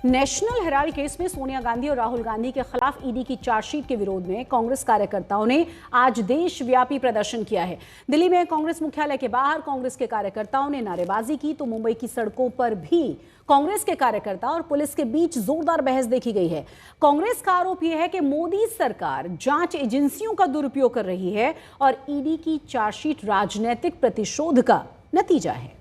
National Herald case में सोनिया गांधी और राहुल गांधी के खिलाफ ईडी की चार्जशीट के विरोध में कांग्रेस कार्यकर्ताओं ने आज देशव्यापी प्रदर्शन किया है। दिल्ली में कांग्रेस मुख्यालय के बाहर कांग्रेस के कार्यकर्ताओं ने नारेबाजी की तो मुंबई की सड़कों पर भी कांग्रेस के कार्यकर्ता और पुलिस के बीच जोरदार बहस देखी गई है। कांग्रेस का आरोप यह है कि मोदी सरकार जांच एजेंसियों का दुरुपयोग कर रही है और ईडी की चार्जशीट राजनीतिक प्रतिशोध का नतीजा है।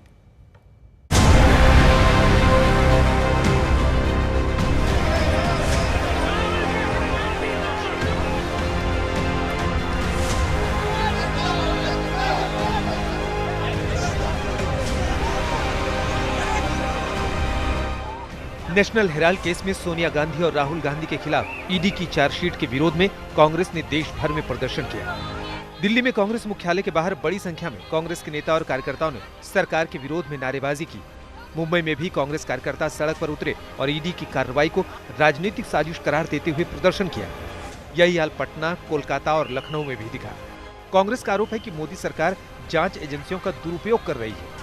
नेशनल हेराल्ड केस में सोनिया गांधी और राहुल गांधी के खिलाफ ईडी की चार्जशीट के विरोध में कांग्रेस ने देश भर में प्रदर्शन किया। दिल्ली में कांग्रेस मुख्यालय के बाहर बड़ी संख्या में कांग्रेस के नेता और कार्यकर्ताओं ने सरकार के विरोध में नारेबाजी की। मुंबई में भी कांग्रेस कार्यकर्ता सड़क पर उतरे और ईडी की कार्रवाई को राजनीतिक साजिश करार देते हुए प्रदर्शन किया। यही हाल पटना, कोलकाता और लखनऊ में भी दिखा। कांग्रेस का आरोप है कि मोदी सरकार जांच एजेंसियों का दुरुपयोग कर रही है।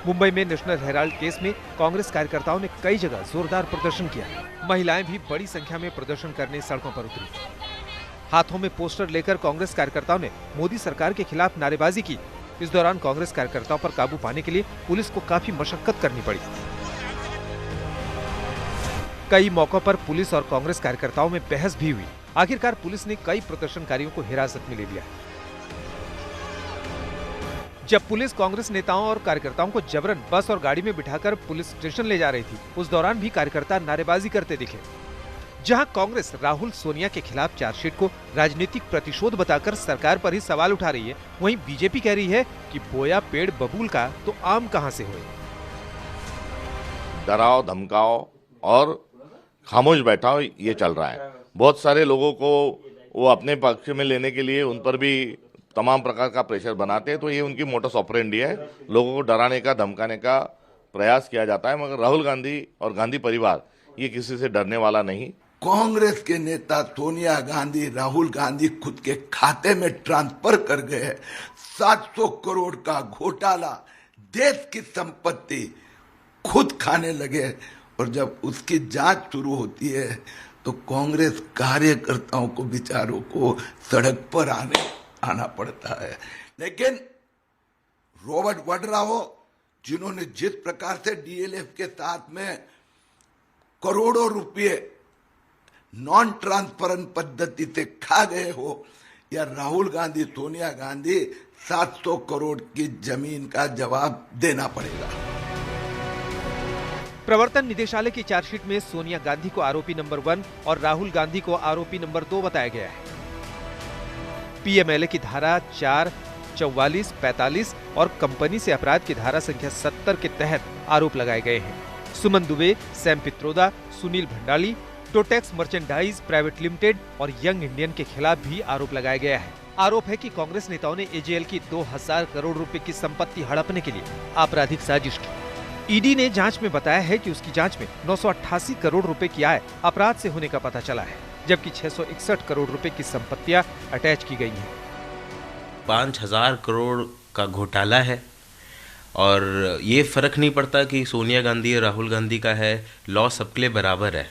मुंबई में नेशनल हेराल्ड केस में कांग्रेस कार्यकर्ताओं ने कई जगह जोरदार प्रदर्शन किया। महिलाएं भी बड़ी संख्या में प्रदर्शन करने सड़कों पर उतरी। हाथों में पोस्टर लेकर कांग्रेस कार्यकर्ताओं ने मोदी सरकार के खिलाफ नारेबाजी की। इस दौरान कांग्रेस कार्यकर्ताओं पर काबू पाने के लिए पुलिस को काफी मशक्कत करनी पड़ी। कई मौकों पर पुलिस और कांग्रेस कार्यकर्ताओं में बहस भी हुई। आखिरकार पुलिस ने कई प्रदर्शनकारियों को हिरासत में ले लिया। जब पुलिस कांग्रेस नेताओं और कार्यकर्ताओं को जबरन बस और गाड़ी में बिठाकर पुलिस स्टेशन ले जा रही थी, उस दौरान भी कार्यकर्ता नारेबाजी करते दिखे। जहां कांग्रेस राहुल सोनिया के खिलाफ चार्जशीट को राजनीतिक प्रतिशोध बताकर सरकार पर ही सवाल उठा रही है, वहीं बीजेपी कह रही है कि बोया पेड़ बबूल का तो आम कहां से हुए। डराओ, धमकाओ और खामोश बैठाओ, ये चल रहा है। बहुत सारे लोगों को वो अपने पक्ष में लेने के लिए उन पर भी तमाम प्रकार का प्रेशर बनाते हैं, तो ये उनकी मोटस ऑपरेंडी है। लोगों को डराने का, धमकाने का प्रयास किया जाता है, मगर राहुल गांधी और गांधी परिवार ये किसी से डरने वाला नहीं। कांग्रेस के नेता सोनिया गांधी, राहुल गांधी खुद के खाते में ट्रांसफर कर गए 700 करोड़ का घोटाला, देश की संपत्ति खुद खाने लगे। और जब उसकी जांच शुरू होती है तो कांग्रेस कार्यकर्ताओं को, बेचारों को सड़क पर आना पड़ता है। लेकिन रॉबर्ट वाड्रा हो, जिन्होंने जिस प्रकार से डीएलएफ के साथ में करोड़ों रुपए नॉन ट्रांसपेरेंट पद्धति से खा गए हो, या राहुल गांधी, सोनिया गांधी 700 करोड़ की जमीन का जवाब देना पड़ेगा। प्रवर्तन निदेशालय की चार्जशीट में सोनिया गांधी को आरोपी नंबर 1 और राहुल गांधी को आरोपी नंबर 2 बताया गया है। पीएमएलए की धारा 4, 44, 45 और कंपनी से अपराध की धारा संख्या 70 के तहत आरोप लगाए गए हैं। Suman Dubey, Sam Pitroda, Sunil Bhandari, Totex merchandise private limited और यंग इंडियन के खिलाफ भी आरोप लगाया गया है। आरोप है कि कांग्रेस नेताओं ने एजेएल की 2000 करोड़ रुपए की संपत्ति हड़पने के लिए आपराधिक साजिश की। ईडी ने जांच में बताया है कि उसकी जांच में 988 करोड़ रुपए की आय अपराध से होने का पता चला है, जबकि 661 करोड़ रुपए की संपत्तियां अटैच की गई हैं। 5000 करोड़ का घोटाला है और ये फर्क नहीं पड़ता कि सोनिया गांधी और राहुल गांधी का है। लॉ सबके लिए बराबर है।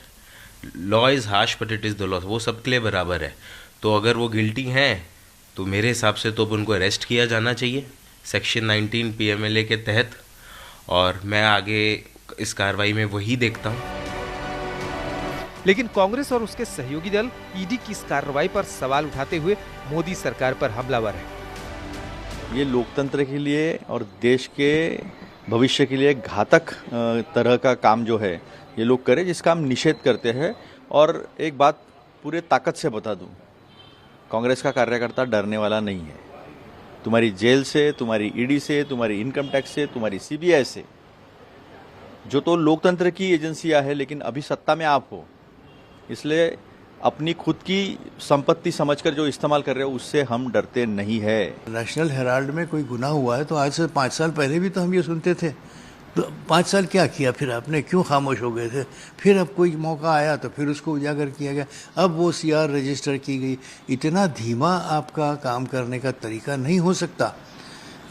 Law is harsh but it is the law. वो सबके लिए बराबर है। तो अगर वो गिल्टी हैं तो मेरे हिसाब से तो उनको अरेस्ट किया जाना चाहिए सेक्शन 19 पीएमएलए के तहत, और मैं आगे इस कार्रवाई में वही देखता हूँ। लेकिन कांग्रेस और उसके सहयोगी दल ईडी की इस कार्रवाई पर सवाल उठाते हुए मोदी सरकार पर हमलावर है। ये लोकतंत्र के लिए और देश के भविष्य के लिए घातक तरह का काम जो है ये लोग करें, जिसका हम निषेध करते हैं। और एक बात पूरे ताकत से बता दूं, कांग्रेस का कार्यकर्ता डरने वाला नहीं है। तुम्हारी जेल से, तुम्हारी ईडी से, तुम्हारी इनकम टैक्स से, तुम्हारी सीबीआई से, जो तो लोकतंत्र की एजेंसियां है, लेकिन अभी सत्ता में आप हो, इसलिए अपनी खुद की संपत्ति समझकर जो इस्तेमाल कर रहे हो उससे हम डरते नहीं है। नेशनल हेराल्ड में कोई गुनाह हुआ है तो आज से 5 साल पहले भी तो हम ये सुनते थे। तो 5 साल क्या किया फिर आपने, क्यों खामोश हो गए थे? फिर अब कोई मौका आया तो फिर उसको उजागर किया गया, अब वो सीआर रजिस्टर की गई। इतना धीमा आपका काम करने का तरीका नहीं हो सकता।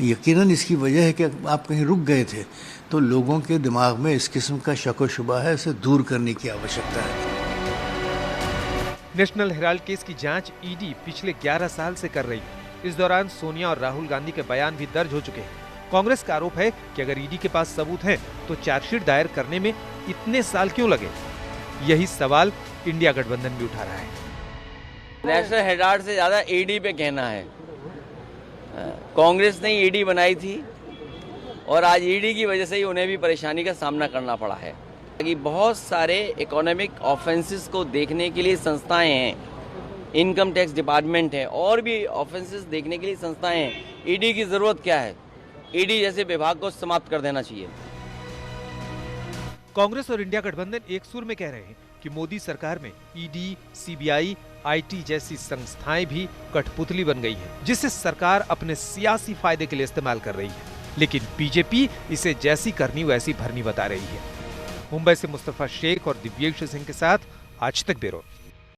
यकीनन इसकी वजह है कि आप कहीं रुक गए थे। तो लोगों के दिमाग में इस किस्म का शक व शुबा है, इसे दूर करने की आवश्यकता है। नेशनल हेराल्ड केस की जांच ईडी पिछले 11 साल से कर रही है। इस दौरान सोनिया और राहुल गांधी के बयान भी दर्ज हो चुके हैं। कांग्रेस का आरोप है कि अगर ईडी के पास सबूत हैं, तो चार्जशीट दायर करने में इतने साल क्यों लगे? यही सवाल इंडिया गठबंधन भी उठा रहा है। नेशनल हेराल्ड से ज्यादा ईडी पे कहना है। कांग्रेस ने ईडी बनाई थी और आज ईडी की वजह से ही उन्हें भी परेशानी का सामना करना पड़ा है कि बहुत सारे इकोनॉमिक ऑफेंसेस को देखने के लिए संस्थाएं हैं, इनकम टैक्स डिपार्टमेंट है और भी ऑफेंसेस देखने के लिए संस्थाएं हैं। ईडी की जरूरत क्या है? ईडी जैसे विभाग को समाप्त कर देना चाहिए। कांग्रेस और इंडिया गठबंधन एक सुर में कह रहे हैं कि मोदी सरकार में ईडी, सीबीआई, आईटी जैसी संस्थाएं भी कठपुतली बन गई हैं, जिसे सरकार अपने सियासी फायदे के लिए इस्तेमाल कर रही है। लेकिन बीजेपी इसे जैसी करनी वैसी भरनी बता रही है। मुंबई से मुस्तफा शेख और दिव्येश सिंह के साथ आज तक ब्यूरो।